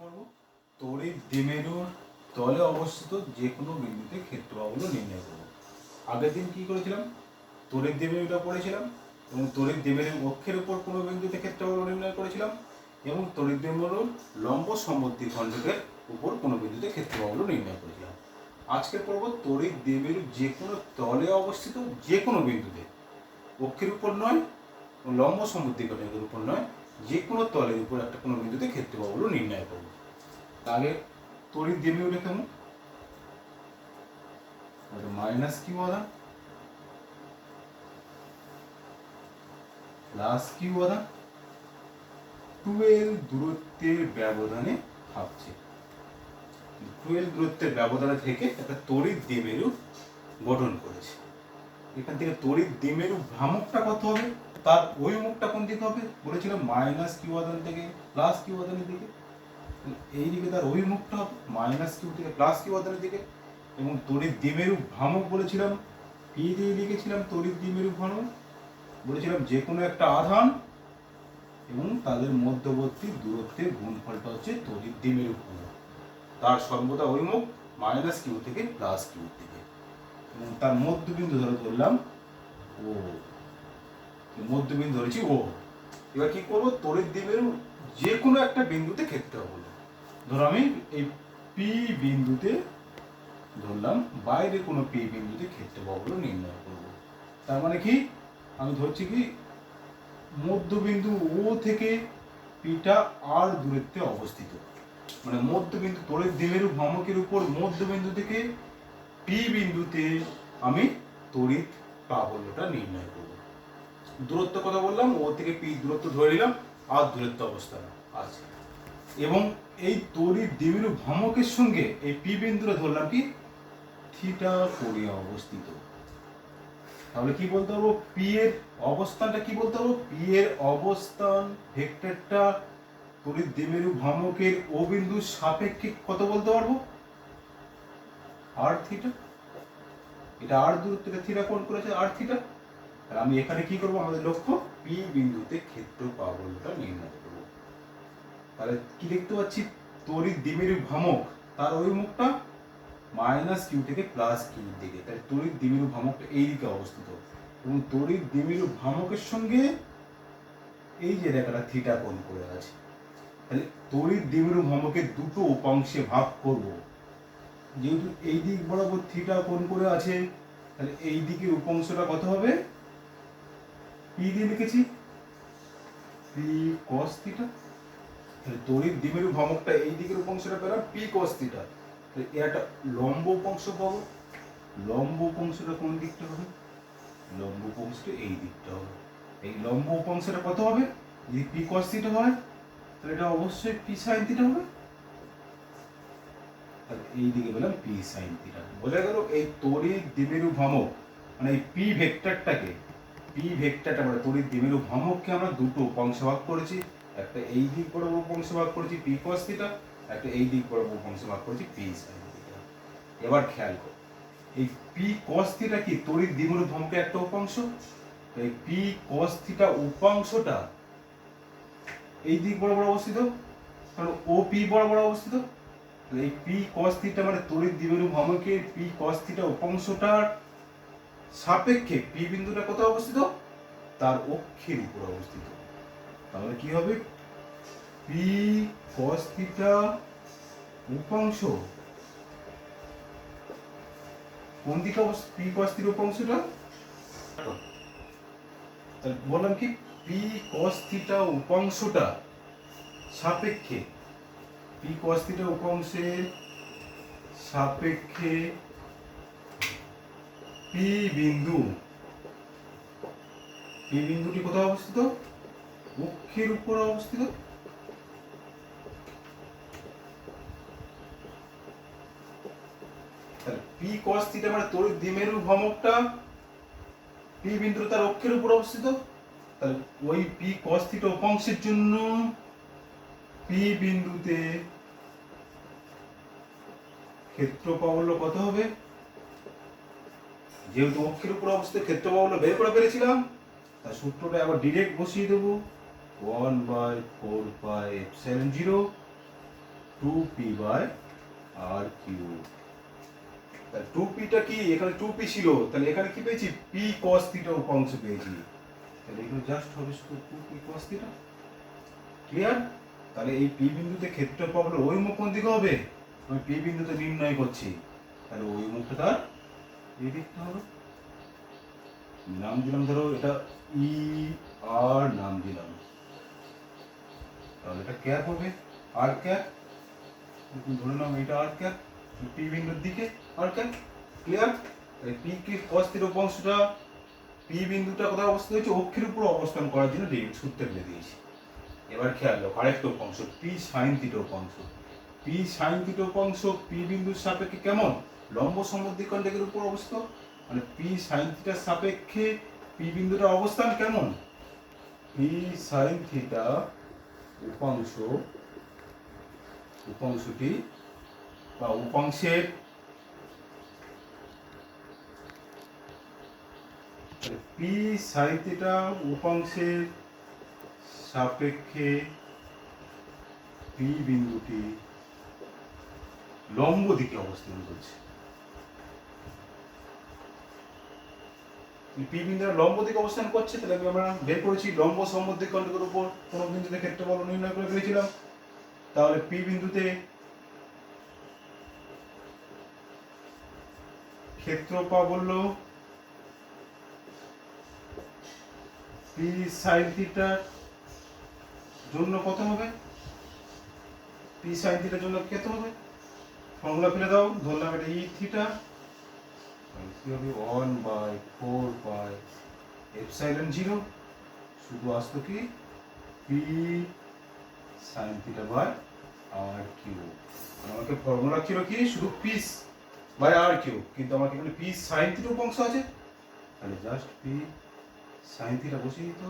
করব? তড়িৎ দ্বিমেরুর তলে অবস্থিত যে কোনো বিন্দুতে ক্ষেত্রফল নির্ণয় করব। আগের দিন কি করেছিলাম? তড়িৎ দ্বিমেরুটা পড়েছিলাম এবং তড়িৎ দ্বিমেরুর অক্ষের উপর কোনো বিন্দুতে ক্ষেত্রফল নির্ণয় করেছিলাম এবং তড়িৎ দ্বিমেরুর লম্ব সমদ্বিখণ্ডকের উপর কোনো বিন্দুতে ক্ষেত্রফল নির্ণয় করেছিলাম। আজকে পড়ব তড়িৎ দ্বিমেরুর যে কোনো তলে অবস্থিত যে কোনো বিন্দুতে, অক্ষের উপর নয়, লম্ব সমদ্বিখণ্ডকের উপর নয়, যে কোনো তলের উপর একটা কোনো বিন্দুতে ক্ষেত্রফল নির্ণয় করব। আগে তড়িৎ দ্বিমেরু লিখে নেব, মাইনাস কিউ আধান প্লাস কিউ আধান 12 দূরত্বের ব্যবধানে ভাগছে। 12 দূরত্বের ব্যবধানে থেকে একটা তড়িৎ দ্বিমেরু গঠন করেছে। এখান থেকে তড়িৎ দ্বিমেরু ভ্রামকটা কত হবে, তার ওই মুখটা কোন দিকে হবে বলেছিলাম, মাইনাস কিউ আধান থেকে প্লাস কিউ আধানের দিকে। এই দিকে তার অভিমুখটা হবে মাইনাস কিউ থেকে প্লাস কিউ আধানের দিকে। এবং তড়িৎ দ্বিমেরু ভ্রামক বলেছিলাম, পি দিয়ে লিখেছিলাম তড়িৎ দ্বিমেরু ভ্রামক বলেছিলাম যে কোনো একটা আধান এবং তাদের মধ্যবর্তী দূরত্বের গুণফলটা হচ্ছে তড়িৎ দ্বিমেরু ভ্রামক। তার সর্বদা অভিমুখ মাইনাস কিউ থেকে প্লাস কিউ থেকে, এবং তার মধ্যবিন্দু ধরলাম ও, মধ্যবিন্দু ধরেছি ও। এবার কি করবো, তড়িৎ দ্বিমেরু যে কোনো একটা বিন্দুতে ক্ষেত্রফল, ধরো আমি এই পি বিন্দুতে ধরলাম, বাইরে কোনো পি বিন্দুতে ক্ষেত্রফল নির্ণয় করব। তার মানে কি, আমি ধরছি কি মধ্যবিন্দু ও থেকে পিটা আর দূরত্বে অবস্থিত, মানে মধ্যবিন্দু তড়িৎ দ্বিমেরু ভ্রামকের উপর মধ্যবিন্দু থেকে পি বিন্দুতে আমি তড়িৎ প্রাবল্যটা নির্ণয় করব। দূরত্ব কথা বললাম, ও থেকে পি দূরত্ব ধরে নিলাম, আর দূরত্ব অবস্থান আছে, এবং এই তড়িৎ দ্বিমেরু ভ্রামকের সঙ্গে এই পি বিন্দুটা ধরলাম কি থিটা কোণে অবস্থিত। তাহলে কি বলতে পারবো, পি এর অবস্থানটা কি বলতে পারবো, পি এর অবস্থান ভেক্টরটা তড়িৎ দ্বিমেরু ভ্রামকের ও বিন্দুর সাপেক্ষে কত বলতে পারবো, আর থিটা। এটা আর দূরত্বটা থিটা কোণ করেছে আর থিটা। আর আমি এখানে কি করব, আমাদের লক্ষ্য পি বিন্দুতে ক্ষেত্র প্রাবল্যটা নির্ণয় করব। তাহলে কি দেখতে পাচ্ছি, তড়িৎ দ্বিমেরু ভ্রামক তার অভিমুখটা মাইনাস কিউ থেকে প্লাস কিউ দিকে, তাই তড়িৎ দ্বিমেরু ভ্রামকটা এই দিকে অবস্থিত, এবং তড়িৎ দ্বিমেরু ভ্রামকের সঙ্গে এই যে রেখাটা থিটা কোণ করে আছে। তাহলে তড়িৎ দ্বিমেরু ভ্রামকের দুটো উপাংশে ভাগ করব, যেহেতু এই দিক বরাবর থিটা কোণ করে আছে, তাহলে এই দিকের উপাংশটা কত হবে, পি দিয়ে লিখেছি পি কস থিটা। তাহলে তড়িৎ দ্বিমেরু ভ্রামকটা এই দিকের উপাংশটা পেলাম পি কস থিটা। তাহলে এর একটা লম্ব উপাংশ পাবো, লম্ব উপাংশটা কোন দিকটা হবে, লম্ব উপাংশটা এই দিকটা হবে। এই লম্ব উপাংশটা কত হবে, যদি পি কস থিটা হয় তাহলে এটা অবশ্যই পি সাইন থিটা হবে। তাহলে এই দিকে পেলাম পি সাইন থিটা। বোঝা গেল, এই তড়িৎ দ্বিমেরু ভ্রামক মানে এই পি ভেক্টরটাকে, পি ভেক্টরটা মানে তড়িৎ দ্বিমেরু ভ্রামককে আমরা দুটো উপাংশে ভাগ করেছি, একটা এই দিক বরাবর উপাংশে ভাগ করেছি পি কস থিটা, একটা এই দিক বরাবর উপাংশে ভাগ করেছি পি সাইন থিটা। এবার খেয়াল করো, এই পি কস থিটা কি তড়িৎ দ্বিমেরু ভ্রামকের একটা উপাংশ, এই পি কস থিটা উপাংশটা এই দিক বরাবর অবস্থিত, কারণ ও পি বরাবর অবস্থিত। এই পি কস থিটা মানে তড়িৎ দ্বিমেরু ভ্রামকের পি কস থিটা উপাংশটার সাপেক্ষে পি বিন্দুটা কোথায় অবস্থিত, তার অক্ষের উপর অবস্থিত। তাহলে কি হবে, পি কস থিটা উপাংশ কোন দিকে অবস্থিত, পি কস থিটা উপাংশটা, তাহলে বললাম কি পি কস থিটা উপাংশটা সাপেক্ষে, পি কস থিটা উপাংশের সাপেক্ষে পি বিন্দু, পি বিন্দুটি কোথায় অবস্থিত, অক্ষের উপর অবস্থিত। তাহলে পি কস থিটা মানে তড়িৎ দ্বিমেরু ভ্রামকটা পি বিন্দু তার অক্ষের উপর অবস্থিত। তাহলে ওই পি কস থিটা উপাংশের জন্য পি বিন্দুতে ক্ষেত্র প্রাবল্য কত হবে, যেহেতু অক্ষের উপর অবস্থিত ক্ষেত্র প্রাবল্য বের করে পেরেছিলাম, তার সূত্রটা আবার ডিরেক্ট বসিয়ে দেবো, 1/4 পাই এপসাইলন 0 2p/r কিউব। তাহলে 2pটা কি, এখানে 2p ছিল, তাহলে এখানে কি পেয়েছি, p cos থিটা উপাংশ পেয়েছি। তাহলে এগুলো জাস্ট হবে শুধু 2p cos থিটা। ক্লিয়ার? তাহলে এই p বিন্দুতে ক্ষেত্রফল ওই মুখ কোন দিকে হবে, আমি p বিন্দুতে নির্ণয় করছি, তাহলে ওই মুখটা তার এই দিকটা হবে। নাম দিলাম ধরো এটা ই আর নাম দিলাম, তাহলে এটা ক্যাপ হবে, আর ক্যাপ ধরে নাও এটা আর ক্যাপ, পি বিন্দুর দিকে আর ক্যাপ। ক্লিয়ার? তাহলে পি কি cos থিটা উপাংশটা, পি বিন্দুটা কোথায় অবস্থিত হয়েছে, অক্ষের উপর অবস্থান করার জন্য সূত্রে ফেলে দিয়েছি। এবার খেয়াল দাও আরেকটা উপাংশ পি সাইন থিটা উপাংশ। পি সাইন থিটা উপাংশ পি বিন্দুর সাপেক্ষে কেমন, লম্ব সমদ্বিখণ্ডকের উপর অবস্থিত, মানে পি সাইন থিটার সাপেক্ষে পি বিন্দুটার অবস্থান কেমন, পি সাইন থিটা উপাংশটি বা উপাংশের পি সাইন থিটা উপাংশের সাপেক্ষে পি বিন্দুটি লম্ব দিকে অবস্থান করছে। পি বিন্দুটা লম্ব দিকে অবস্থান করছে, তাহলে আমরা বের করেছি লম্ব সমদ্বিখণ্ডকের উপর কোন বিন্দুতে ক্ষেত্রফল নির্ণয় করে ফেলেছিলাম। তাহলে পি বিন্দুতে ক্ষেত্রফল বললো পি সাইন থিটার জন্য কত হবে, পি সাইন থিটার জন্য কত হবে, ফর্মুলা ফেলে দাও, ধরলাম এটা ই থিটা, কি হবে 1/4πε0, শুধু আসতো কি P sine theta by r cube. আমাকে ফর্মুলা ছিল কি শুধু পি বাই আর কিউব, কিন্তু আমাকে এখানে পি সাইন থিটা উপাংশ আছে, তাহলে জাস্ট পি সাইন থিটা বসিয়ে দিত।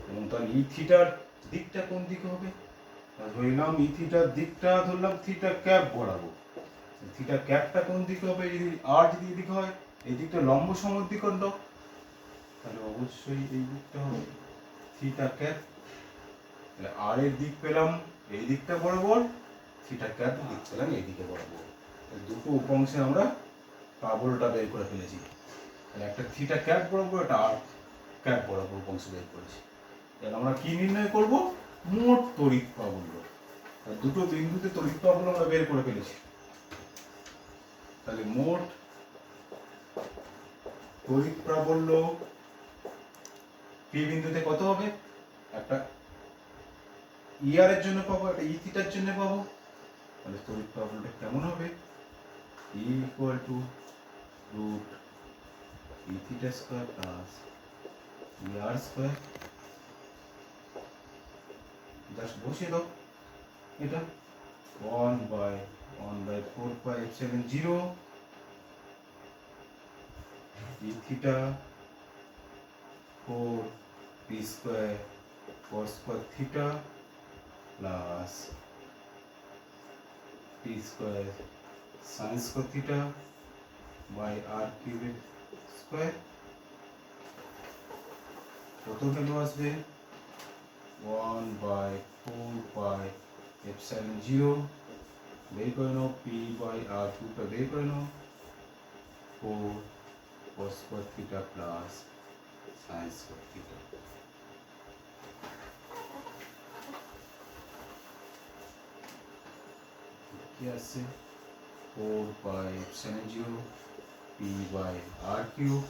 এবং তাহলে ই থিটার দিকটা কোন দিকে হবে, ধরলাম ই থিটার দিকটা ধরলাম থিটা ক্যাপ বরাবর, থিটা ক্যাপটা কোন দিকে হবে, যদি আর যদি এদিকে হয়, এই দিকটা লম্ব সমদ্বিখণ্ডক, তাহলে অবশ্যই এই দিকটা হবে থিটা ক্যাপ। তাহলে আর এর দিক পেলাম এই দিকটা বরাবর, থিটা ক্যাপ দিক পেলাম এই দিকে বরাবর, দুটো উপাংশে আমরা পাবলটা বের করে ফেলেছি। তাহলে একটা থিটা ক্যাপ বরাবর, একটা আর ক্যাপ বরাবর উপাংশ বের করেছি। তাহলে আমরা কি নির্ণয় করব, মোট তড়িৎ প্রাবল্য। দুটো বিন্দুতে তড়িৎ প্রাবল্য আমরা বের করে ফেলেছি। তাহলে মোট তড়িৎ প্রাবল্য পি বিন্দুতে কত হবে, একটা ইআর এর জন্য পাবো, একটা ই থিটার জন্য পাবো। তাহলে তড়িৎ প্রাবল্যটা কেমন হবে, E equal to root E theta square plus ER square. Just বসিয়ে দাও এটা 1/4πε0 E theta 4p square cos square theta plus p square sin square theta by r কিউবের স্কয়ার। কত ভ্যালু আসবে, 1/4πε0 বের করে নাও, p বাই r কিউবটা বের করে নাও, 4 cos square theta plus sin square theta. কি আছে 4πε0 p বাই r কিউব,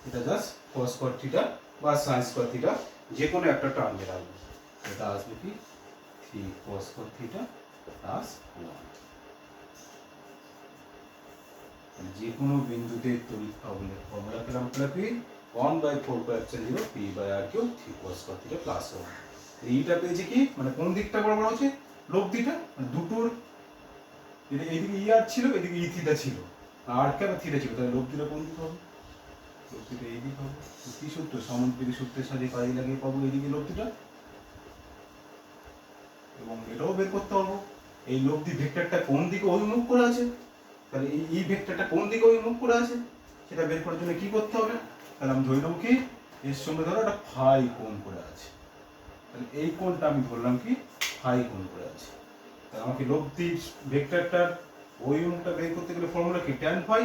এটা জাস্ট cos স্কয়ার থিটা বা sin স্কয়ার থিটা যে কোনো একটা টার্ম বের হবে, এটা আসবে কি 3 cos স্কয়ার থিটা প্লাস 1। যে কোনো বিন্দুতে তড়িৎ প্রাবল্যের ফর্মুলা পেলাম কি 1/4πε0 p by r cube 3 cos square theta plus 1। এইটা পেয়েছি কি, মানে কোন দিকটা বরাবর হচ্ছে, লব্ধিটা, মানে দুটোর এইদিকে ই আর ছিল, এদিকে ই থিটা ছিল, আর ক্যাপ থিটা ছিল, তাহলে লব্ধিটা কোন দিকে হবে, লব্ধিটা এই দিকে হবে। কি সূত্র, সমানুপাতিক সূত্রের সাথে কাজে লাগিয়ে পাবো এইদিকে লব্ধিটা, এবং এটাও বের করতে পারবো এই লব্ধি ভেক্টরটা কোন দিকে অভিমুখ করে আছে, তাহলে এই ভেক্টরটা কোন দিকে অভিমুখ করে আছে সেটা বের করার জন্য কি করতে হবে, তাহলে আমি ধরে নেবো কি এর সঙ্গে ধরো একটা ফাই কোণ করে আছে, তাহলে এই কোণটা আমি ধরলাম কি ফাই কোণ করে আছে। তাহলে আমাকে লব্ধির ভেক্টরটার ওই উন্নটা বের করতে গেলে ফর্মুলা কি tan phi।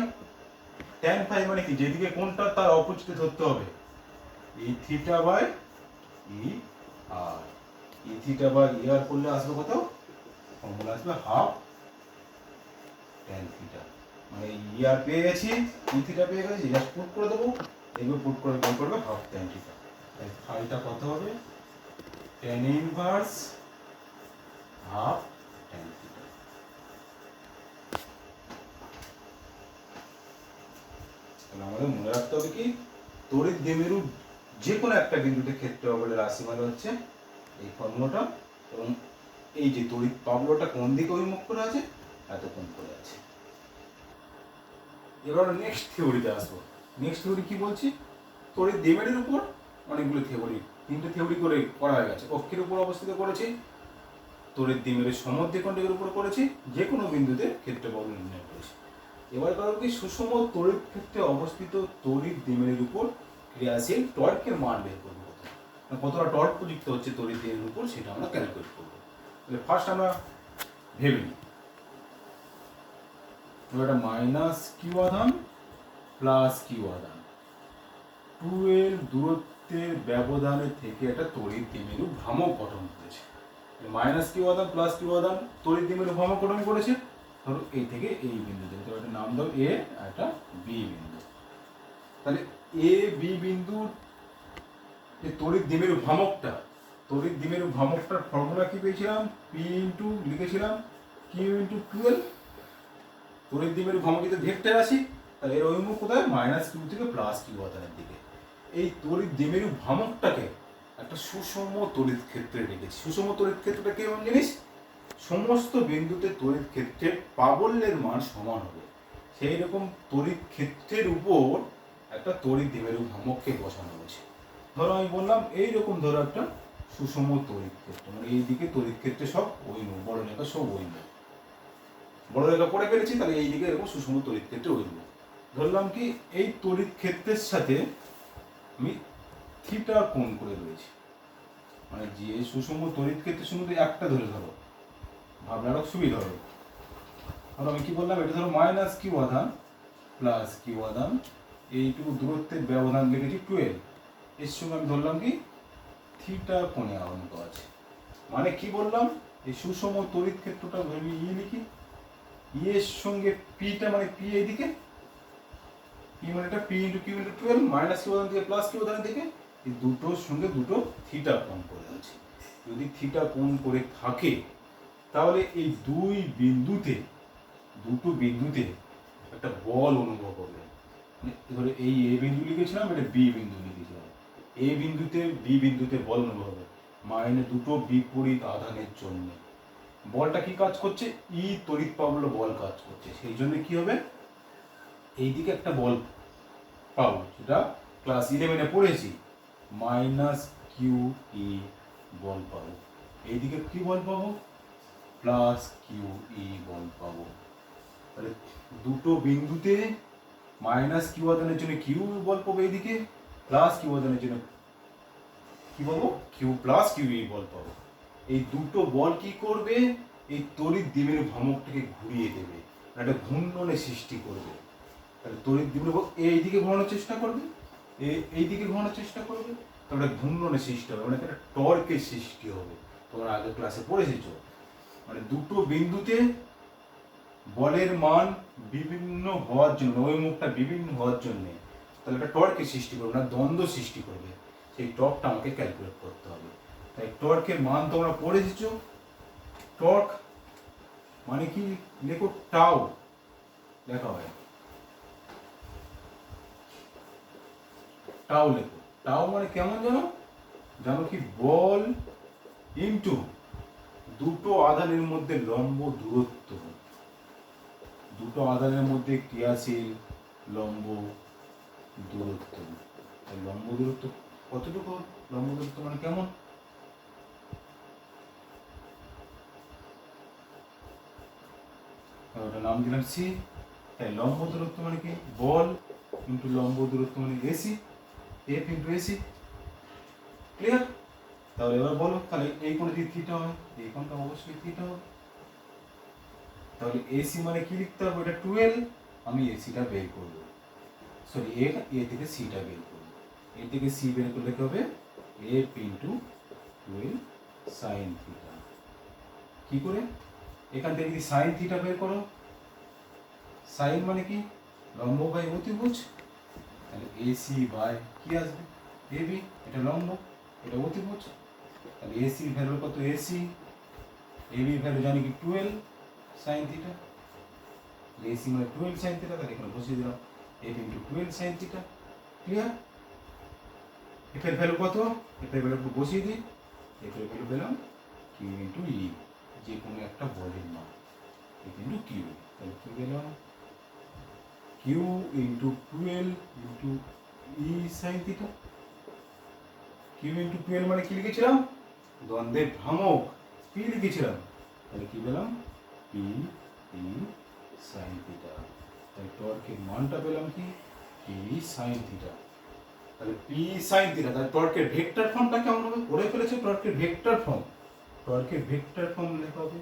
tan phi মানে কি যেদিকে কোণটা তার অপোজিটে ধরতে হবে এই theta by E R E theta by E R করলে আসবে কত, ফর্মুলা আসবে হাফ tan থিটা। মানে ই আর পেয়ে গেছি, ই থিটা পেয়ে গেছি, জাস্ট পুট করে দেবো, এইভাবে পুট করে বের করবে হাফ tan থিটা। তাই ফাইটা কত হবে, tan inverse half tan theta. তাহলে আমাদের মনে রাখতে হবে কি তড়িৎ দ্বিমেরু যে কোনো একটা বিন্দুতে ক্ষেত্র বলে রাশি মানে হচ্ছে এই ফর্মুলাটা, এবং এই যে তড়িৎ পাবলোটা কোন দিকে অভিমুখ করে আছে এত কোণ করে আছে। এবার নেক্সট থিওরিতে আসবো। নেক্সট থিওরি কি বলছি, তড়িৎ দ্বিমেরুর উপর অনেকগুলো থিওরি, তিনটে থিওরি করে করা হয়ে গেছে। কক্ষের উপর অবস্থিত করেছি, তড়িৎ দ্বিমেরুর সমদ্বিখণ্ডকের উপর করেছি, যে কোনো বিন্দুতে ক্ষেত্রফল নির্ণয় করেছি। এবার কারণ কি সুষম তড়িৎ ক্ষেত্রে অবস্থিত তড়িৎ দ্বিমেরুর উপর ক্রিয়াশীল টর্কের মান বের করবো, কতটা টর্ক প্রযুক্ত হচ্ছে তড়িৎ দ্বিমেরুর উপর সেটা আমরা ক্যালকুলেট করবো। তাহলে ফার্স্ট আমরা ভেবে নিই, এটা মাইনাস কিউ আধান প্লাস কিউ আধান 2l দূরত্বের ব্যবধানে থেকে একটা তড়িৎ দ্বিমেরু ভ্রামক গঠন করেছে। মাইনাস কিউ আধান প্লাস কিউ আধান তড়িৎ দ্বিমেরু ভ্রামক গঠন করেছে, ধরো এই থেকে এই বিন্দু থেকে, তো একটা নাম দাও এ আর একটা বি বিন্দু। তাহলে এ বি বিন্দুর যে তড়িৎ দ্বিমেরু ভ্রামকটা, তড়িৎ দ্বিমেরু ভ্রামকটার ফর্মুলা কি পেয়েছিলাম, পি ইন্টু লিখেছিলাম কিউ ইন্টু 12। তড়িৎ দ্বিমেরু ভ্রামক যদি ভেক্টর আসি তাহলে এর অভিমুখ কোথায়, মাইনাস কিউ থেকে প্লাস কিউ আধানের দিকে। এই তড়িৎ দ্বিমেরু ভ্রামকটাকে একটা সুষম তড়িৎ ক্ষেত্রে রেখেছি। সুষম তড়িৎ ক্ষেত্রটা কেমন জিনিস, সমস্ত বিন্দুতে তড়িৎ ক্ষেত্রের প্রাবল্যের মান সমান হবে, সেই রকম তড়িৎ ক্ষেত্রের উপর একটা তড়িৎ দ্বিমেরু ভ্রামককে বসানো হয়েছে। ধরো আমি বললাম এইরকম, ধরো একটা সুষম তড়িৎ ক্ষেত্র, মানে এই দিকে তড়িৎ ক্ষেত্রে সব ওইমুখ, বড় রেখা সব ওইমুখ, বড় রেখা পড়ে ফেলেছি, তাহলে এই দিকে এরকম সুষম তড়িৎ ক্ষেত্রে ওইমুখ। ধরলাম কি এই তড়িৎ ক্ষেত্রের সাথে আমি থিটা কোণ করে রয়েছি, মানে যে সুষম তড়িৎ ক্ষেত্রে শুধু একটা ধরে ধরো, ভাবনা আরো সুবিধা হবে। ধরো আমি কি বললাম, এটা ধরো মাইনাস কিউ আধান প্লাস কিউ আধান, এইটুকু দূরত্বের ব্যবধান লিখেছি 12, এর সঙ্গে আমি ধরলাম কি থিটা কোণে আবদ্ধ আছে। মানে কি বললাম, এই সুষম তড়িৎ ক্ষেত্রটা ধরি ই লিখি, ই এর সঙ্গে পিটা মানে পি এইদিকে, পি মানে এটা p into q into 12, minus q আধান থেকে প্লাস কিউ আধানের দিকে, এই দুটোর সঙ্গে দুটো থিটা কোণ করে আছে। যদি থিটা কোণ করে থাকে তাহলে এই দুটো বিন্দুতে একটা বল অনুভব হবে। ধরে এই এ বিন্দু লিখেছিলাম, এটা বি বিন্দু লিখেছিলাম, এ বিন্দুতে বি বিন্দুতে বল অনুভব হবে, মানে দুটো বিপরীত আধানের জন্য বলটা কি কাজ করছে, ই তড়িৎ প্রাবল্য বল কাজ করছে। সেই জন্য কি হবে, এইদিকে একটা বল পাবো, যেটা ক্লাস 11-এ পড়েছি, মাইনাস কিউ ই বল পাবো। এইদিকে কি বল পাবো, প্লাস কিউ ই বল পাবো। তাহলে দুটো বিন্দুতে মাইনাস কিউ আধানের জন্য কিউ বল পাবো, এইদিকে প্লাস কিউ আধানের জন্য কি পাবো, কিউ প্লাস কিউ ই বল পাবো। এই দুটো বল কি করবে, এই তড়িৎ দ্বিমেরু ভ্রামকটাকে ঘুরিয়ে দেবে, একটা ঘূর্ণনের সৃষ্টি করবে। তাহলে তড়িৎ দ্বিমেরু এইদিকে ঘোরানোর চেষ্টা করবে, এইদিকে ঘোরানোর চেষ্টা করবে, তাহলে ঘূর্ণনের সৃষ্টি হবে, মানে একটা টর্কের সৃষ্টি হবে। তোমরা আগের ক্লাসে পড়েছিস, মানে দুটো বিন্দুতে বলের মান বিভিন্ন হওয়ার জন্য, ওই মুখটা বিভিন্ন হওয়ার জন্য তাহলে একটা টর্কের সৃষ্টি করবে, না দ্বন্দ্ব সৃষ্টি করবে, সেই টর্কটা আমাকে ক্যালকুলেট করতে হবে। তাই টর্কের মান তোমরা পড়েছ, টর্ক মানে কি লেখো, টাও লেখা হয়, টাও লেখো। টাও মানে কেমন জানো, জানো কি, বল ইনটু দুটো আধানের মধ্যে লম্ব দূরত্ব, দুটো আধানের মধ্যে ক্রিয়াশীল লম্ব দূরত্ব। লম্ব দূরত্ব কতটুকু, লম্ব দূরত্ব মানে কেমন, ওটা নাম দিলাম সি। তাই লম্ব দূরত্ব মানে কি, বল ইন্টু লম্ব দূরত্ব মানে AC, F into AC. Clear? তাহলে এবার বলো, তাহলে এই কোণে যদি থিটা হয়, এই কোণটা অবশ্যই থিটা হবে। তাহলে এসি মানে কি লিখতে হবে, এটা 12, আমি এসিটা বের করবো, সরি এ থেকে সিটা বের করবো। এ থেকে সি বের করলে কি হবে, এফ ইন্টু 12 সাইন থিটা। কি করে, এখান থেকে যদি সাইন থিটা বের করো, সাইন মানে কি লম্ব বাই অতিভুজ, তাহলে এসি বাই কি আসবে এবি, এটা লম্ব এটা অতিভুজ, তাহলে এসি ভ্যালু কত, এসি এবি ভ্যালু জানি কি 12 সাইন থিটা, এসি মানে 12 সাইন থিটা, তাহলে এখানে বসিয়ে দিলাম F into 12 sine theta. Clear, F এর ভ্যালু কত, এফ এর ভ্যালু বসিয়ে দিই, এফ এর ভ্যালু পেলাম কিউ ইন্টু ই, যে কোনো একটা বলের মান এফ ইন্টু কিউ, তাহলে কি পেলাম কিউ ইন্টু 12 ইন্টু ই সাইন থিটা। কিউ ইন্টু 12 মানে কি লিখেছিলাম, দ্বন্দ্বের ভ্রামক পি লিখেছিলাম, তাহলে কি পেলাম পি ই সাইন থিটা। তাহলে টর্কের মানটা পেলাম কি পি সাইন থিটা, তাহলে পি সাইন থিটা। তাহলে টর্কের ভেক্টর ফর্মটা কেমন হবে, পড়ে ফেলেছে টর্কের ভেক্টর ফর্ম, টর্কের ভেক্টর ফর্ম লেখা হবে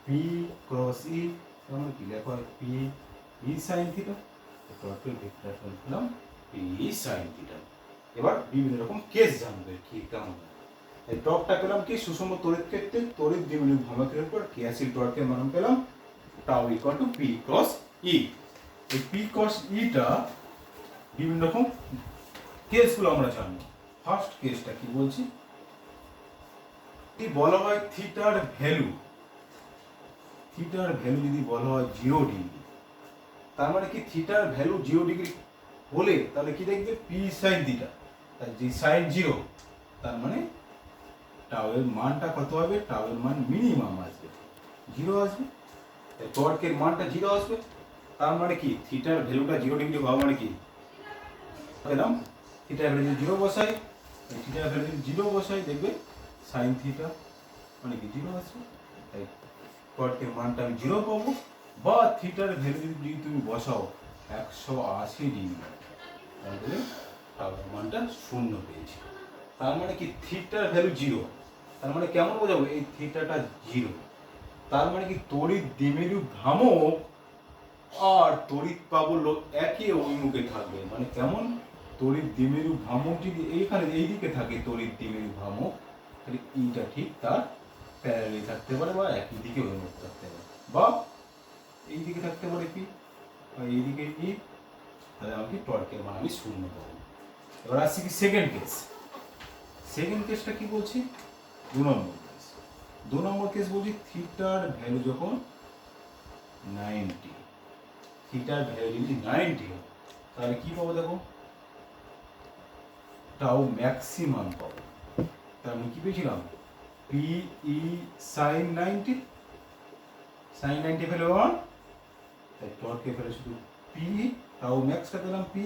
পি ক্রস ই, তাহলে কি লেখা হয় পি ই সাইন থিটা। টর্কের ভেক্টর ফর্ম পেলাম পি সাইন থিটা। এবার বিভিন্ন রকম কেস জানবে কি কেমন হয়। এই টর্কটা পেলাম কি সুষম তড়িৎ ক্ষেত্রে তড়িৎ দ্বিমেরু ভ্রামকের উপর ক্রিয়াশীল টর্কের মান পেলাম tau equal to P cross E. এই পি ক্রস ইটা বিভিন্ন রকম কেসগুলো আমরা জানবো। ফার্স্ট কেসটা কি বলছি, যদি বলা হয় থিটার ভ্যালু, থিটার ভ্যালু যদি বলা হয় 0 ডিগ্রি, তার মানে কি থিটার ভ্যালু 0 ডিগ্রি হলে তাহলে কি দেখবে পি সাইন থিটা, তার যে সাইন 0, তার মানে টাউ এর মানটা কত হবে, টাউ এর মান মিনিমাম আসবে 0 আসবে, টর্কের মানটা 0 আসবে, তার মানে কি থিটার ভ্যালুটা 0 ডিগ্রি হওয়া মানে কি পেলাম থিটার ভ্যালু 0 বসাই, থিটার ভ্যালু 0 বসাই দেখবে সাইন থিটা মানে কি 0 আসবে, তাই টর্কের মানটা আমি 0 পাবো। বা থিটার ভ্যালু যদি তুমি বসাও 180 ডিগ্রি, তাহলে টাউয়ের মানটা 0 পেয়েছি। তার মানে কি থিটার ভ্যালু 0, তার মানে কেমন বোঝাবো এই থিটাটা 0, তার মানে কি তড়িৎ দ্বিমেরু ভ্রামক আর তড়িৎ প্রাবল্য একই অভিমুখে থাকবে। মানে কেমন, তড়িৎ দ্বিমেরু ভ্রামক যদি এইখানে এইদিকে থাকে তড়িৎ দ্বিমেরু ভ্রামক, তাহলে ইটা ঠিক তার প্যারালালি থাকতে পারে বা একই দিকে অভিমুখ থাকতে পারে, বা এই দিকে থাকতে পারে পি বা এইদিকে ই, তাহলে আমাকে টর্কের মান আমি 0 পাবো। এবার আসছি কি সেকেন্ড কেস, সেকেন্ড কেসটা কি বলছি, 2 নম্বর কেস। 2 নম্বর কেস বলছি থিটার ভ্যালু যখন 90, থিটার ভ্যালু যদি 90 হয় তাহলে কি পাবো দেখো টাউ ম্যাক্সিমাম পাবো। তার আমি কি পেয়েছিলাম p E sine 90, sine 90 value 1, তাই টর্কের ভ্যালু শুধু পি, টাউ ম্যাক্সটা পেলাম পি।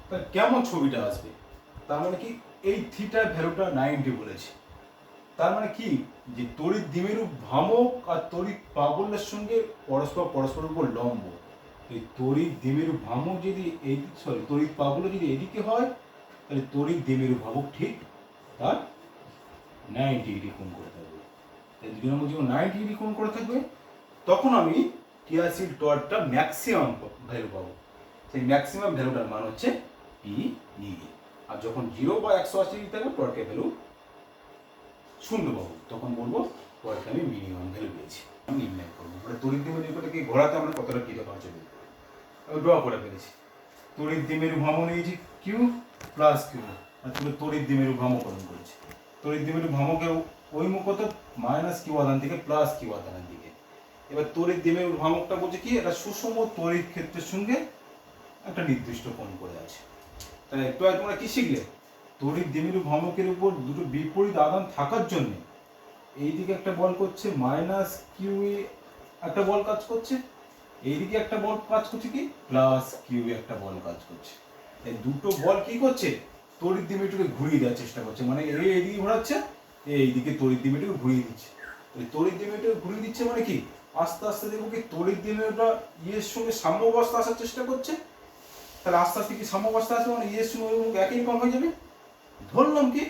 তার কেমন ছবিটা আসবে, তার মানে কি এই থিটার ভ্যালুটা 90 বলেছে, তার মানে কি যে তড়িৎ দ্বিমেরু ভ্রামক আর তড়িৎ প্রাবল্যের সঙ্গে পরস্পরের উপর লম্ব। এই তড়িৎ দ্বিমেরু ভ্রামক যদি এই তড়িৎ প্রাবল্য যদি এদিকে হয়, তাহলে তড়িৎ দ্বিমেরু ভ্রামক ঠিক তার 90 ডিগ্রি কোণ করে থাকবে। তাই 2 নম্বর যখন 90 ডিগ্রি কোণ করে থাকবে, তখন আমি ক্রিয়াশীল টর্কটা ম্যাক্সিমাম ভ্যালু পাবো। সেই ম্যাক্সিমাম ভ্যালুটার মান হচ্ছে পি ই। আর যখন 0 বা 180 ডিগ্রি থাকবে টর্কের ভ্যালু 0 পাবো, তখন বলবো টর্কে আমি মিনিমাম ভ্যালু পেয়েছি, আমি নির্ণয় করবো। মানে তড়িৎ দ্বিমেরু কি ঘোরাতে আমরা কতটা কী দেওয়া চলবে, আমি ড্র করে ফেলেছি। তড়িৎ দ্বিমেরু ভ্রামক নিয়েছি কিউ প্লাস কিউ, আর তড়িৎ দ্বিমেরু ভ্রামকরণ করেছি। তড়িৎ দ্বিমেরু ভ্রামকের অভিমুখ কত, মাইনাস কিউ আধান থেকে প্লাস কিউ আধানের দিকে। এবার তড়িৎ দ্বিমেরু ভ্রামকটা বলছে কি এটা সুষম তড়িৎ ক্ষেত্রের সঙ্গে একটা নির্দিষ্ট কোণ করে আছে। তাহলে একটু আগে তোমরা কি শিখলে, তড়িৎ দ্বিমেরু ভ্রামকের উপর দুটো বিপরীত আধান থাকার জন্য এইদিকে একটা বল করছে মাইনাস কিউ, একটা বল কাজ করছে, এইদিকে একটা বল কাজ করছে কি প্লাস কিউ একটা বল কাজ করছে। এই দুটো বল কি করছে, তড়িৎ দ্বিমেরুকে ঘুরিয়ে দেওয়ার চেষ্টা করছে, মানে এইদিকে ঘোরাচ্ছে, এইদিকে তড়িৎ দ্বিমেরুকে ঘুরিয়ে দিচ্ছে। তড়িৎ দ্বিমেরুকে ঘুরিয়ে দিচ্ছে মানে কি আস্তে আস্তে দেখবো কি তড়িৎ দ্বিমেরুটা ইয়ের সঙ্গে সাম্যাবস্থা আসার চেষ্টা করছে। তাহলে আস্তে আস্তে কি সাম্যাবস্থা আসবে, মানে ইয়ের সঙ্গে একই রকম হয়ে যাবে। ধরলাম কি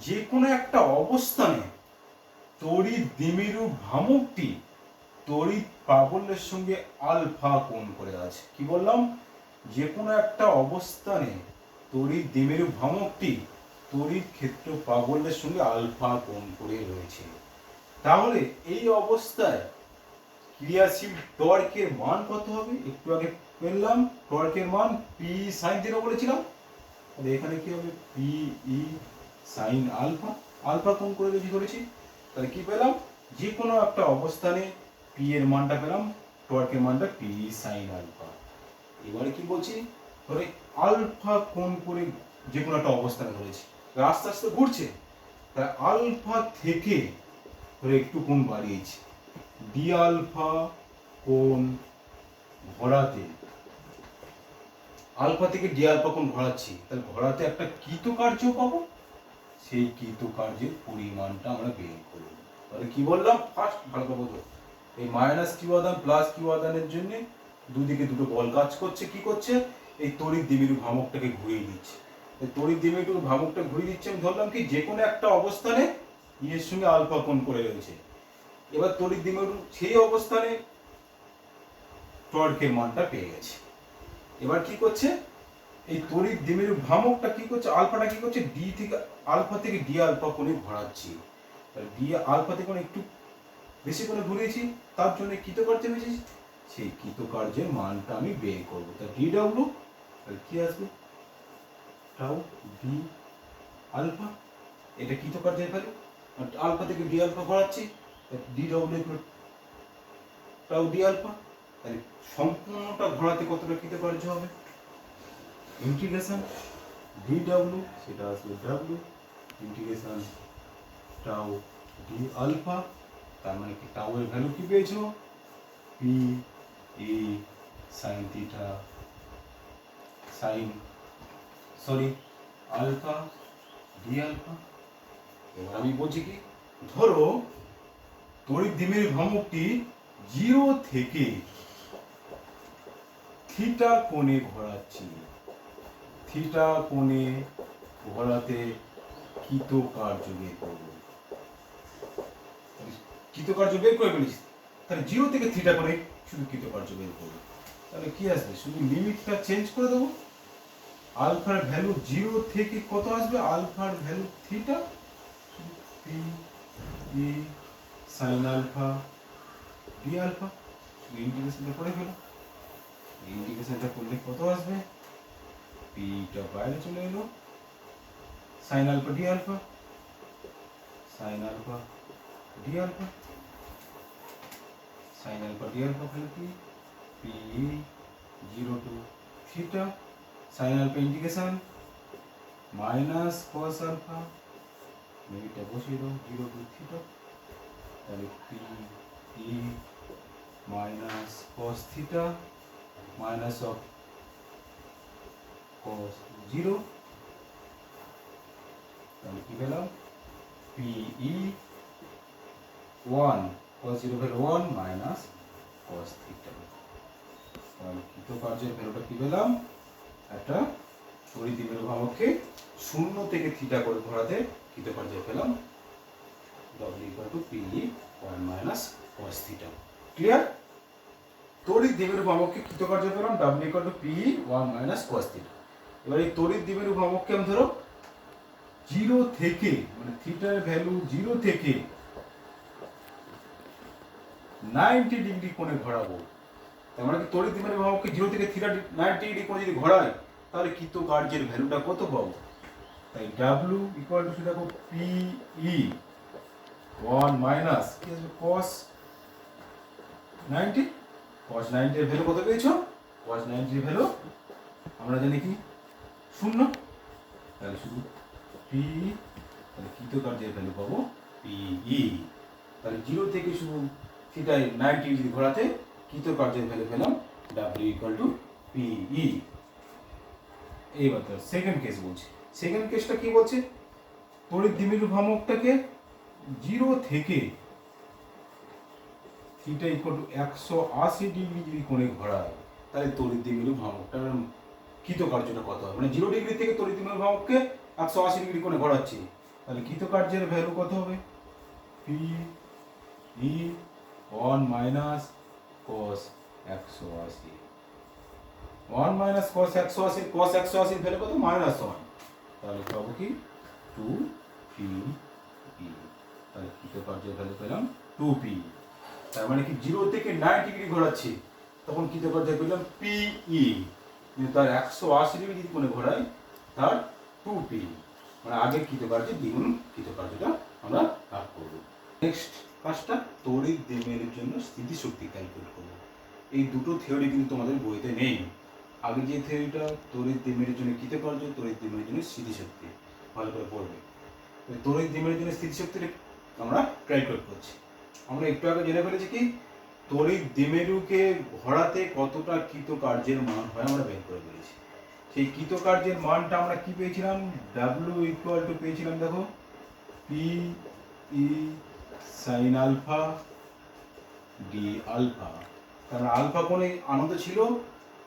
যে কোনো একটা অবস্থানে তড়িৎ দ্বিমেরু ভ্রামকটি তড়িৎ প্রাবল্যের সঙ্গে আলফা কোণ করে আছে। কি বললাম? যে কোনো একটা অবস্থানে তড়িৎ দ্বিমেরু ভ্রামকটি তড়িৎ ক্ষেত্র প্রাবল্যের সঙ্গে আলফা কোণ করে রয়েছে। তাহলে এই অবস্থায় ক্রিয়াশীল টর্কের মান কত হবে? একটু আগে পেলাম টর্কের মান পি সাইন থিটা বলেছিলাম। তাহলে এখানে কি হবে? P E sine alpha, alpha কোণ করে ধরেছি। তাহলে কি পেলাম? যে কোনো একটা অবস্থানে পি এর মানটা পেলাম, টর্কের মানটা পি সাইন আলফা। এবারে কি বলছি? ধরে আলফা কোণ করে যে কোনো একটা অবস্থানে ধরেছি, আস্তে আস্তে ঘুরছে, তাই আলফা থেকে ধরে একটু কোণ বাড়িয়েছি, ডি আলফা কোণ ঘোরাতে, আলফা থেকে ডি আলফা কোণ ঘোরাচ্ছি, তাহলে ঘোরাতে একটা কৃতকার্য পাবো, সেই কৃতকার্যের পরিমাণটা আমরা বের করব। তাহলে কি বললাম? ফার্স্ট ভালো বোঝো, এই মাইনাস কিউ আদান প্লাস কিউ আদানের জন্য দুদিকে দুটো বল কাজ করছে। কি করছে? এই তড়িৎ দ্বিমেরু ভ্রামকটাকে ঘুরিয়ে দিচ্ছে। এই তড়িৎ দ্বিমেরু ভ্রামকটা ঘুরিয়ে দিচ্ছে, আমি ধরলাম কি যে কোনো একটা অবস্থানে ই এর সঙ্গে আলফা কোণ করে রয়েছে। এবার তড়িৎ দ্বিমেরু সেই অবস্থানে টর্কের মানটা পেয়ে গেছে। এবার কি করছে? এই তড়িৎ দ্বিমেরু ভ্রামকটা কি করছে? আলফাটা কি করছে? ডি থেকে আলফা থেকে ডি আলফা কোণে ঘোরাচ্ছি। ডি আলফা থেকে একটু বেশি করে ঘুরিয়েছি, তার জন্য কৃতকার্য বেশি, সেই কৃতকার্যের মানটা আমি বের করবো। তা ডি ডাব্লু কি আসবে? টাউ ডি আলফা, এটা কৃতকার্যের ভ্যালু। আলফা থেকে ডি আলফা ঘোরাচ্ছি, D W tau D alpha. তাহলে সম্পূর্ণটা ঘোরাতে কতটা কৃতকার্য হবে? ইন্টিগ্রেশন ডি ডাব্লু, সেটা আসবে W integration tau D alpha. তার মানে কি টাউ এর ভ্যালু কি পেয়েছো? P E sine theta sine alpha D alpha. এবার আমি বলছি কি, ধরো তড়িৎ দ্বিমেরু ভ্রামকটি 0 থেকে থিটা কোণে ঘোরাচ্ছি, থিটা কোণে ঘোরাতে কৃতকার্য বের করব। কৃতকার্য বের করে ফেলেছি, তাহলে 0 থেকে থিটা কোণে শুধু কৃতকার্য বের করবো। তাহলে কি আসবে? শুধু লিমিটটা চেঞ্জ করে দেবো। আলফার ভ্যালু 0 থেকে কত আসবে? আলফার value theta, P E sine alpha D alpha. ইন্টিগ্রেশনটা করে ফেলো। ইন্টিগ্রেশনটা করলে কত আসবে? পিটা বাইরে চলে এলো, sine alpha D alpha, sine alpha D alpha, sine alpha D alpha ফেলে কি? P 0 to theta sine alpha integration minus cos alpha, এটা বসিয়ে দাও 0 টু থিটা, তাহলে p E minus cos theta minus of cos 0, তাহলে কি পেলাম? PE 1 cos 0 value 1 minus cos theta. তাহলে কৃতকার্যের ভ্যালুটা কি পেলাম? একটা তড়িৎ দ্বিমেরু ভ্রামককে 0 থেকে থিটা করে ঘোরাতে কৃতকার্য পেলাম W = PE 1 minus cos theta. Clear? তড়িৎ দ্বিমেরু ভ্রামককে কৃতকার্য পেলাম W = PE 1 minus cos theta. এবার এই তড়িৎ দ্বিমেরু ভ্রামককে আমি ধরো 0 থেকে, মানে থিটার ভ্যালু 0 থেকে 90 ডিগ্রি কোণে ঘোরাবো। তার মানে কি তড়িৎ দ্বিমেরু ভ্রামককে 0 থেকে থিটা 90 ডিগ্রি কোণে যদি ঘোরাই, তাহলে কৃতকার্যের ভ্যালুটা কত পাবো? তাই W = দেখো PE 1 মাইনাস কি আসবে? cos 90। cos 90 এর ভ্যালু কত পেয়েছো? cos 90 এর ভ্যালু আমরা জানি কি 0। তাহলে শুধু পি, তাহলে কৃতকার্যের ভ্যালু পাবো PE। তাহলে 0 থেকে শুধু থিটা 90 ডিগ্রি ঘোরাতে কৃতকার্যের ভ্যালু পেলাম W = PE। এইবার তো সেকেন্ড কেস বলছি। সেকেন্ড কেসটা কি বলছে? তড়িৎ দ্বিমেরু ভ্রামকটাকে 0 থেকে থিটা = 180 ডিগ্রি যদি কোণে ঘোরায়, তাহলে তড়িৎ দ্বিমেরু ভ্রামকটার কৃতকার্যটা কত হবে? মানে 0 ডিগ্রি থেকে তড়িৎ দ্বিমেরু ভ্রামককে 180 ডিগ্রি কোণে ঘোরাচ্ছি, তাহলে কৃতকার্যের ভ্যালু কত হবে? পি ই 1 মাইনাস কস 180, 1 মাইনাস কস 180, কস 180 ভ্যালু কত মাইনাস 1, তাহলে পাবো কি 2 পি ই, তাহলে কৃতকার্যের ভ্যালু পেলাম 2 পি। তার মানে কি 0 থেকে 90 ডিগ্রি ঘোরাচ্ছি তখন কৃতকার্য পেলাম পি ই, কিন্তু তার 180 ডিগ্রি যদি কোণে ঘোরাই তার 2 পি, মানে আগের কৃতকার্যের দ্বিগুণ কৃতকার্যটা আমরা লাভ করব। নেক্সট কাজটা তড়িৎ দ্বিমেরুর জন্য স্থিতিশক্তি ক্যালকুলেট করব। এই দুটো থিওরি কিন্তু তোমাদের বইতে নেই। আগে যে থিওরিটা তড়িৎ দ্বিমেরুর জন্য কৃতকার্য, তড়িৎ দ্বিমেরুর জন্য স্থিতিশক্তি, ভালো করে পড়বে। তড়িৎ দ্বিমেরুর জন্য স্থিতিশক্তিটা আমরা ক্যালকুলেট করছি। আমরা একটু আগে জেনে ফেলেছি কি তড়িৎ দ্বিমেরুকে ঘোরাতে কতটা কৃতকার্যের মান হয় আমরা বের করে ফেলেছি। সেই কৃতকার্যের মানটা আমরা কি পেয়েছিলাম, W ইকুয়াল টু পেয়েছিলাম দেখো p E sine alpha D alpha, কারণ আলফা কোণে আনত ছিল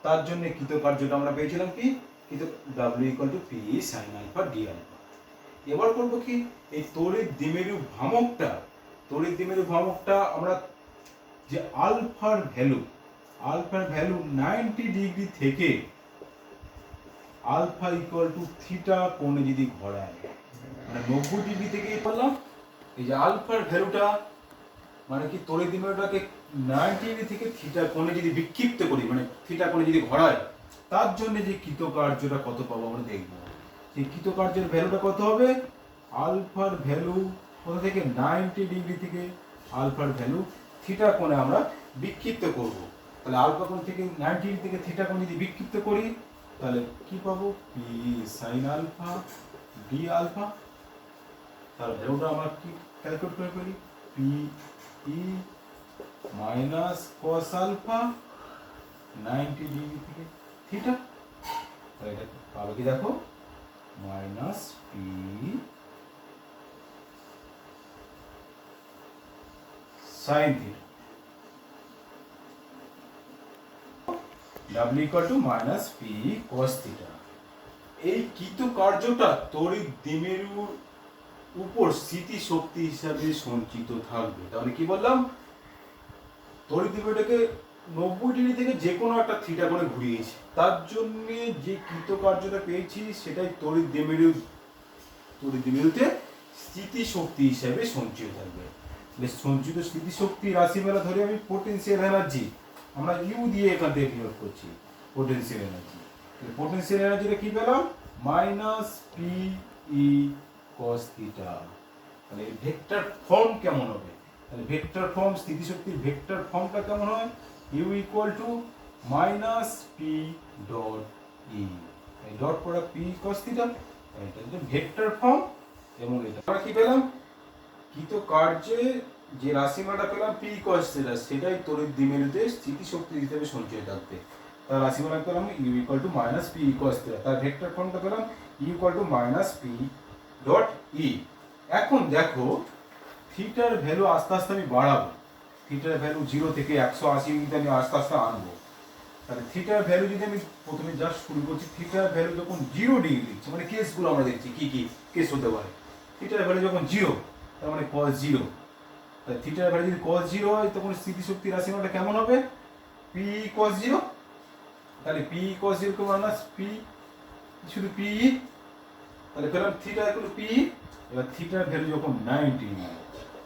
তার জন্য কৃতকার্যটা আমরা পেয়েছিলাম কি W equal to p E sine alpha D alpha. এবার করবো কি এই তড়িৎ দ্বিমেরু ভ্রামকটা আমরা যে আলফার ভ্যালু 90 ডিগ্রি থেকে আলফা ইকুয়াল টু থিটা কোণে যদি ঘোরায়, মানে 90 ডিগ্রি থেকে বললাম এই যে আলফার ভ্যালুটা মানে কি তড়িৎ দ্বিমেরুটাকে 90 ডিগ্রি থেকে থিটা কোণে যদি বিক্ষিপ্ত করি, মানে থিটা কোণে যদি ঘোরায়, তার জন্য যে কৃতকার্যটা কত পাবো আমরা দেখবো। সেই কৃতকার্যের ভ্যালুটা কত হবে, আলফার ভ্যালু কত থেকে 90 ডিগ্রি থেকে আলফার ভ্যালু থিটা কোণে আমরা বিক্ষিপ্ত করব। তাহলে আলফা কোণ থেকে 90 ডিগ্রি থেকে থিটা কোণ যদি বিক্ষিপ্ত করি তাহলে কি পাবো, p sine alpha D alpha. তার ভ্যালুটা আমরা কি ক্যালকুলেট করে ফেলি, p E minus cos alpha 90 degree থেকে থিটা, তাহলে এটা পাবো কি দেখো minus p sine theta, W equal to minus P cos theta. এই কৃতকার্যটা তড়িৎ দ্বিমেরুর উপর স্থিতিশক্তি হিসাবে সঞ্চিত থাকবে। তাহলে কি বললাম, তড়িৎ দ্বিমেরুটাকে 90 ডিগ্রি থেকে যে কোনো একটা থিটা কোণে ঘুরিয়েছি, তার জন্য যে কৃতকার্যটা পেয়েছি সেটাই তড়িৎ দ্বিমেরুতে স্থিতিশক্তি হিসাবে সঞ্চিত থাকবে। সঞ্চিত স্থিতিশক্তি রাশিমালা ধরে আমি পোটেনশিয়াল এনার্জি আমরা ইউ দিয়ে এখান থেকে বিয়োগ করছি পোটেনশিয়াল এনার্জি। পোটেনশিয়াল এনার্জিটা কি পেলাম, minus P E cos theta. তাহলে ভেক্টর ফর্ম কেমন হবে, তাহলে ভেক্টর ফর্ম স্থিতিশক্তির ভেক্টর ফর্মটা কেমন হয়, U equal to minus P dot E, এই dot product P cos theta, এটা হচ্ছে ভেক্টর ফর্ম। এবং এটা আমরা কি পেলাম, কৃতকার্যে যে রাশিমালাটা পেলাম পি কস থিটা, সেটাই তড়িৎ দ্বিমেরুতে স্থিতিশক্তি হিসেবে সঞ্চয় থাকবে। তার রাশিমালা পেলাম U equal to minus P cos theta, তার ভেক্টর ফর্মটা পেলাম U equal to minus P dot E. এখন দেখো থিটার ভ্যালু আস্তে আস্তে আমি বাড়াবো, থিটার ভ্যালু 0 থেকে 180 ডিগ্রিতে আমি আস্তে আস্তে আনবো। তাহলে থিটার ভ্যালু যদি আমি প্রথমে জাস্ট শুরু করছি, থিটার ভ্যালু যখন 0 ডিগ্রি দিচ্ছি, মানে কেসগুলো আমরা দেখছি কি কি কেস হতে পারে। থিটার ভ্যালু যখন 0, তার মানে cos 0, তাহলে থিটার ভ্যালু যদি cos 0 হয় তখন স্থিতিশক্তি রাশিমালাটা কেমন হবে, পি cos 0। তাহলে পি cos 0 কে মাইনাস পি শুধু পি, তাহলে পেলাম থিটা ইকুয়াল টু পি। এবার থিটার ভ্যালু যখন 90 ডিগ্রি,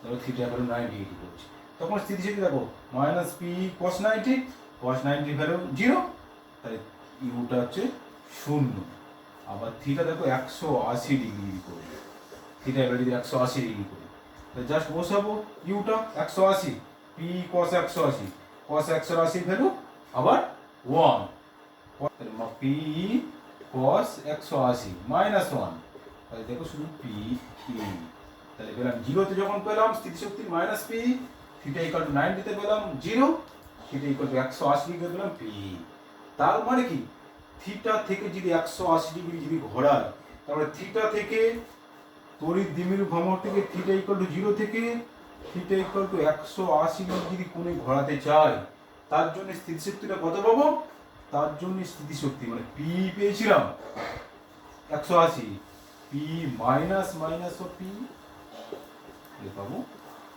তাহলে থিটার ভ্যালু 90 ডিগ্রি করছে, তখন স্থিতিশক্তি দেখো minus P cos 90, cos 90 value 0, তাহলে ইউটা হচ্ছে 0। আবার থিটা দেখো 180 ডিগ্রি করবে, থিটা ভ্যালু যদি 180 ডিগ্রি করি তাহলে জাস্ট বসাবো ইউটা 180, পি cos 180, cos 180 ভ্যালু আবার 1, পি cos 180 মাইনাস 1, তাহলে দেখো শুধু পি ই। তাহলে পেলাম 0 যখন পেলাম স্থিতিশক্তি minus P, theta equal to 90 তে পেলাম 0, থিটা ইকুয়াল টু 180 ডিগ্রি পেলাম পি। তার মানে কি থিটা থেকে যদি 180 ডিগ্রি যদি ঘোরায়, তাহলে থিটা থেকে তড়িৎ দ্বিমেরু ভ্রমণ থেকে থিটা ইকুয়াল টু 0 থেকে থিটা ইকুয়াল টু 180 ডিগ্রি যদি কোণে ঘোরাতে চাই, তার জন্য স্থিতিশক্তিটা কত পাবো, তার জন্য স্থিতিশক্তি মানে পি পেয়েছিলাম 180, P minus minus of P পাবো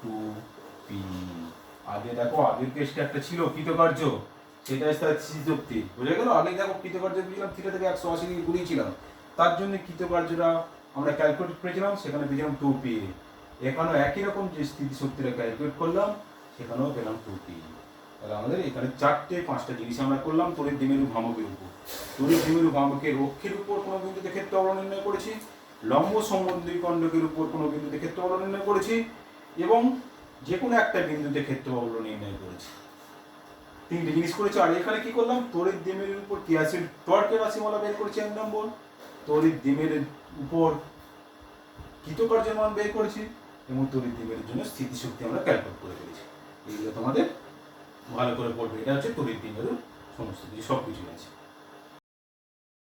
টু পি। আগে দেখো আগের কেসটা একটা ছিল কৃতকার্য, সেটা তার স্থিতিশক্তি বুঝে গেল। আগে দেখো কৃতকার্য দিয়েছিলাম থিটা থেকে 180 ডিগ্রি ঘুরিয়েছিলাম, তার জন্য কৃতকার্যটা আমরা ক্যালকুলেট করেছিলাম, সেখানে পেয়েছিলাম টু পি। এখানেও একই রকম যে স্থিতিশক্তিটা ক্যালকুলেট করলাম সেখানেও পেলাম টু পি। তাহলে আমাদের এখানে 4-5টা জিনিস আমরা করলাম তড়িৎ দ্বিমেরু ভ্রামকের উপর। তড়িৎ দ্বিমেরু ভ্রামকের রক্ষীর উপর কোনো বিন্দুতে ক্ষেত্রফল নির্ণয় করেছি, লম্ব সম্বন্ধী খণ্ডকের উপর কোনো বিন্দুতে ক্ষেত্রফল নির্ণয় করেছি, এবং যে কোনো একটা বিন্দুতে ক্ষেত্রফল নির্ণয় করেছি। 3টে জিনিস করেছি। আর এখানে কি করলাম, তড়িৎ দ্বিমেরুর উপর ক্রিয়াশীল টর্কের রাশিমালা বের করেছি 1 নম্বর, তড়িৎ দ্বিমেরুর উপর কৃতকার্যের মান বের করেছি, এবং তড়িৎ দ্বিমেরুর জন্য স্থিতিশক্তি আমরা ক্যালকুলেট করে ফেলেছি। এইগুলো তোমাদের ভালো করে পড়বে। এটা হচ্ছে তড়িৎ দ্বিমেরুর সমস্ত কিছু, সব কিছুই আছে।